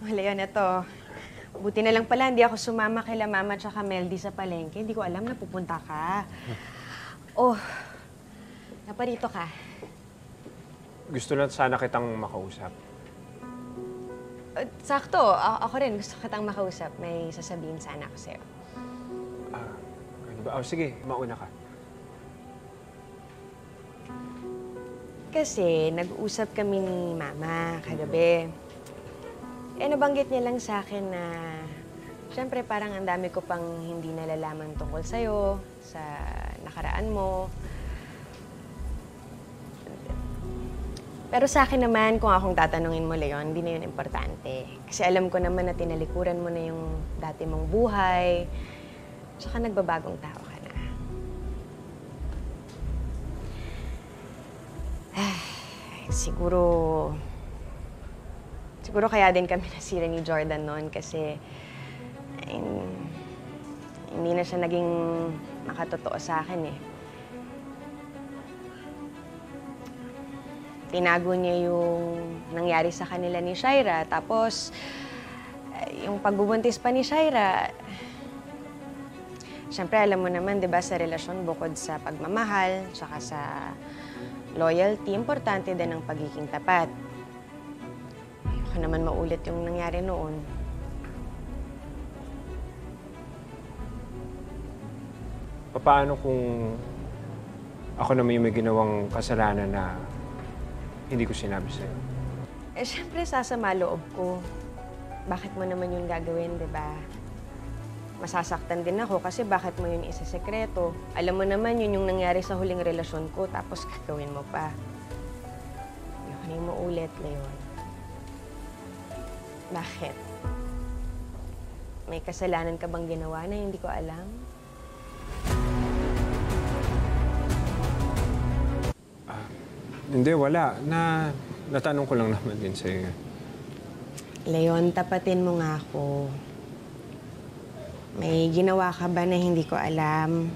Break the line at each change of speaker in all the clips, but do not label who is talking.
Leon, ito. Buti na lang pala, hindi ako sumama kila Mama at Meldy sa palengke. Hindi ko alam na pupunta ka. Oh, naparito ka.
Gusto lang sana kitang makausap.
Sakto, ako rin gusto kitang makausap. May sasabihin sana ako sa'yo.
Ano ba? Sige, mauna ka.
Kasi nag-usap kami ni Mama kagabi. Nabanggit niya lang sa akin na siyempre parang ang dami ko pang hindi nalalaman tungkol sa'yo, sa nakaraan mo. Pero sa akin naman, kung akong tatanungin mo, Leon, hindi na yun importante. Kasi alam ko naman na tinalikuran mo na yung dati mong buhay, tsaka nagbabagong tao ka na. Siguro kaya din kami nasira ni Jordan noon kasi hindi na siya naging makatotoo sa akin eh. Tinago niya yung nangyari sa kanila ni Shaira, tapos yung pagbubuntis pa ni Shaira, siyempre alam mo naman, di ba, sa relasyon bukod sa pagmamahal, tsaka sa loyalty, importante din ang pagiging tapat. Ayoko naman maulit yung nangyari noon.
Paano kung ako naman yung may ginawang kasalanan na hindi ko sinabi sa'yo?
Siyempre, sasama loob ko. Bakit mo naman yun gagawin, di ba? Masasaktan din ako kasi bakit mo yun isasekreto? Alam mo naman yun yung nangyari sa huling relasyon ko, tapos gagawin mo pa. Ayoko na yung maulit, Leon. Bakit? May kasalanan ka bang ginawa na hindi ko alam?
Hindi, wala. Natanong ko lang naman din sa'yo.
Leon, tapatin mo nga ako. May ginawa ka ba na hindi ko alam?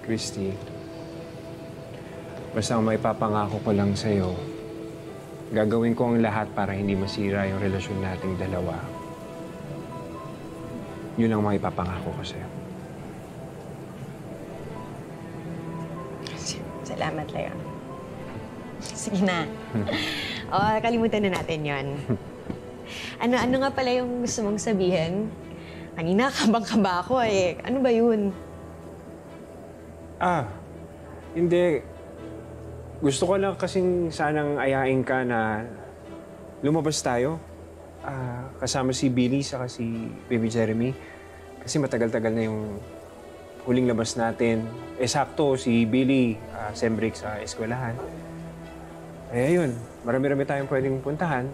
Christy, basta ang maipapangako ko lang sa'yo, gagawin ko ang lahat para hindi masira yung relasyon nating dalawa. Yun ang maipapangako ko sa'yo.
Salamat, Leon. Sige na. Kalimutan na natin yon. Ano nga pala yung gusto mong sabihin? Kanina, kabang-kaba ako eh. Ano ba yun?
Hindi. Gusto ko lang kasing sanang ayain ka na lumabas tayo. Kasama si Billy saka si Baby Jeremy. Kasi matagal-tagal na yung huling labas natin. Sakto, si Billy, sembreak sa eskwelahan. Ayun, marami-rami tayong pwedeng puntahan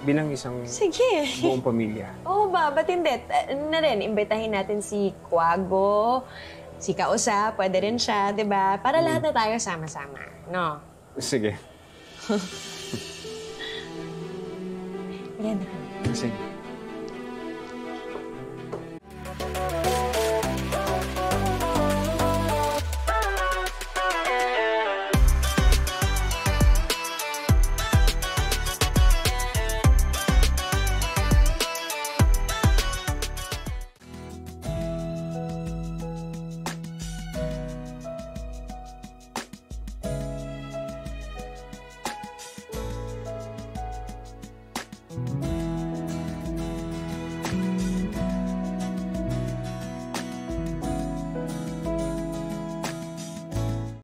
bilang isang
Sige.
buong pamilya.
Oo ba? Ba't hindi? Imbitahin natin si Quago, si Kausa, pwede rin siya, di ba? Para lahat na tayo sama-sama, no?
Sige.
Yan.
Sige.